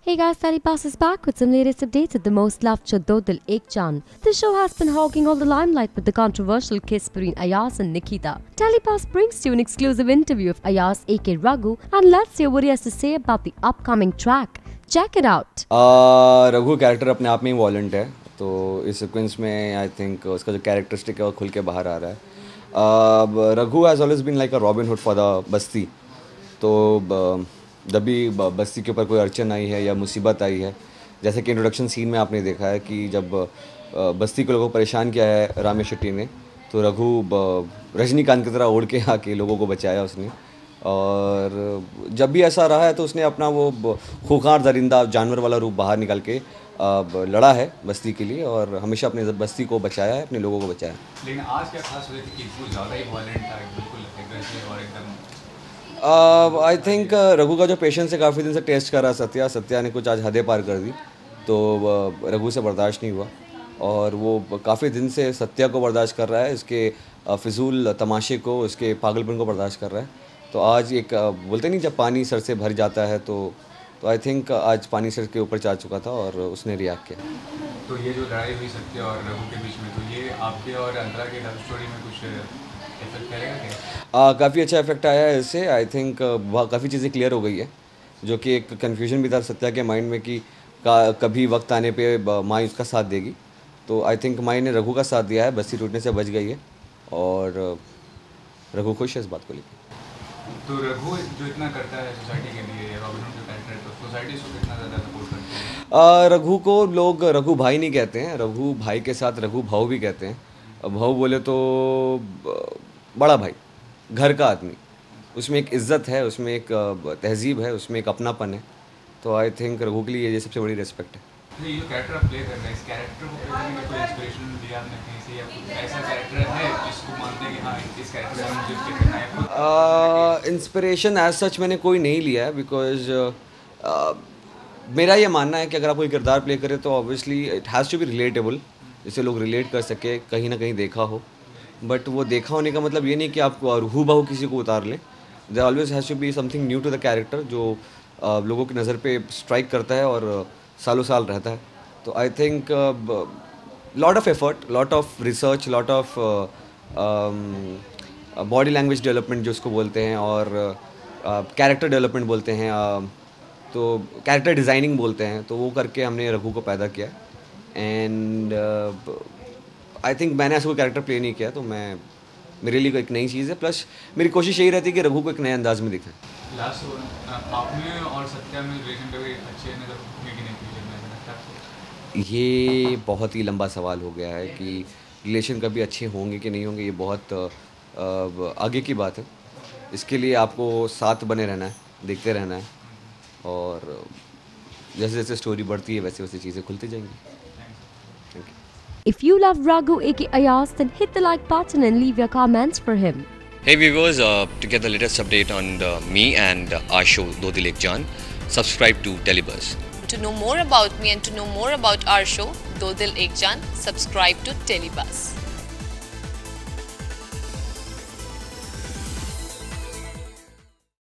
Hey guys, Telebus is back with some latest updates at the most loved show Do Dil Ek Jaan. The show has been hogging all the limelight with the controversial kiss between Ayaz and Nikita. Telebus brings you an exclusive interview of Ayaz aka Raghu and let's hear what he has to say about the upcoming track. Check it out. Raghu character अपने आप में ही वॉलेंट है, तो इस sequence में I think उसका जो characteristic है वो खुल के बाहर आ रहा है. Raghu has always been like a Robin Hood for the basti. तो जब भी बस्ती के ऊपर कोई अड़चन आई है या मुसीबत आई है, जैसे कि इंट्रोडक्शन सीन में आपने देखा है कि जब बस्ती के लोगों को परेशान किया है रामेश शेट्टी ने, तो रघु रजनीकांत की तरह उड़ के आके लोगों को बचाया उसने. और जब भी ऐसा रहा है तो उसने अपना वो खूंखार दरिंदा जानवर वाला रूप बाहर निकाल के लड़ा है बस्ती के लिए और हमेशा अपने बस्ती को बचाया है, अपने लोगों को बचाया है. लेकिन आज क्या खास हुआ कि कुछ ज़्यादा ही वायलेंट था, बिल्कुल एग्रेसिव और एकदम. आई थिंक रघु का जो पेशेंस है काफ़ी दिन से टेस्ट कर रहा है सत्या ने कुछ आज हदें पार कर दी, तो रघु से बर्दाश्त नहीं हुआ और वो काफ़ी दिन से सत्या को बर्दाश्त कर रहा है, इसके फिजूल तमाशे को, इसके पागलपन को बर्दाश्त कर रहा है. तो आज एक बोलते नहीं जब पानी सर से भर जाता है तो आई थिंक आज पानी सर के ऊपर जा चुका था और उसने रिएक्ट किया. तो ये जो लड़ाई हुई सत्या और रघु के बीच में, तो ये आपके और अंतरा के लव स्टोरी में कुछ इफेक्ट करेगा क्या? काफ़ी अच्छा इफेक्ट आया है इससे. आई थिंक काफ़ी चीज़ें क्लियर हो गई है, जो कि एक कन्फ्यूजन भी था सत्या के माइंड में कि कभी वक्त आने पे माई उसका साथ देगी. तो आई थिंक माई ने रघु का साथ दिया है, बस्ती टूटने से बच गई है और रघु खुश है इस बात को लेकर. तो रघु जो इतना करता है सोसाइटी के लिए, रॉबिन हुड जो कैरेक्टर है, तो सोसाइटी उसको कितना ज़्यादा सपोर्ट करती है? रघु को लोग रघु भाई नहीं कहते हैं, रघु भाई के साथ रघु भाऊ भी कहते हैं. भाऊ बोले तो बड़ा भाई, घर का आदमी, उसमें एक इज़्ज़त है, उसमें एक तहजीब है, उसमें एक अपनापन है. तो आई थिंक रघु के लिए ये सबसे बड़ी रिस्पेक्ट है. ये जो कैरेक्टर आप प्ले कर रहे हैं, इस कैरेक्टर को प्ले करने का कोई इंस्पिरेशन लिया आपने कहीं से, या कुछ ऐसा कैरेक्टर है जिसको मानते हैं कि हाँ इस कैरेक्टर से मुझे प्ले करना है? इंस्पिरेशन एज सच मैंने कोई नहीं लिया है, बिकॉज मेरा ये मानना है कि अगर आप कोई किरदार प्ले करें तो obviously it has to be relatable, जिससे लोग रिलेट कर सके, कहीं ना कहीं देखा हो. बट वो देखा होने का मतलब ये नहीं कि आप हूबहू किसी को उतार लें. There always has to be something new to the character जो लोगों की नज़र पे स्ट्राइक करता है और सालों साल रहता है. तो I think lot of effort, lot of research, lot of body language development जो उसको बोलते हैं और कैरेक्टर डेवलपमेंट बोलते हैं, तो कैरेक्टर डिज़ाइनिंग बोलते हैं, तो वो करके हमने रघु को पैदा किया. एंड आई थिंक मैंने ऐसा कोई कैरेक्टर प्ले नहीं किया, तो मेरे लिए एक नई चीज़ है. प्लस मेरी कोशिश यही रहती है कि रघु को एक नए अंदाज में दिखाएं. लास्ट आपने और सत्या में रिलेशन कभी अच्छे नजर की नहीं थी? ये बहुत ही लंबा सवाल हो गया है कि रिलेशन कभी अच्छे होंगे कि नहीं होंगे. ये बहुत आगे की बात है. इसके लिए आपको साथ बने रहना है, देखते रहना है और जैसे जैसे स्टोरी बढ़ती है वैसे वैसे चीज़ें खुलती जाएंगी. Thank you. If you love Raghu aka Ayaz, then hit the like button and leave your comments for him. Hey viewers, to get the latest update on me and our show Do Dil Ek Jaan, subscribe to Telebuzz. To know more about me and to know more about our show Do Dil Ek Jaan, subscribe to Telebuzz.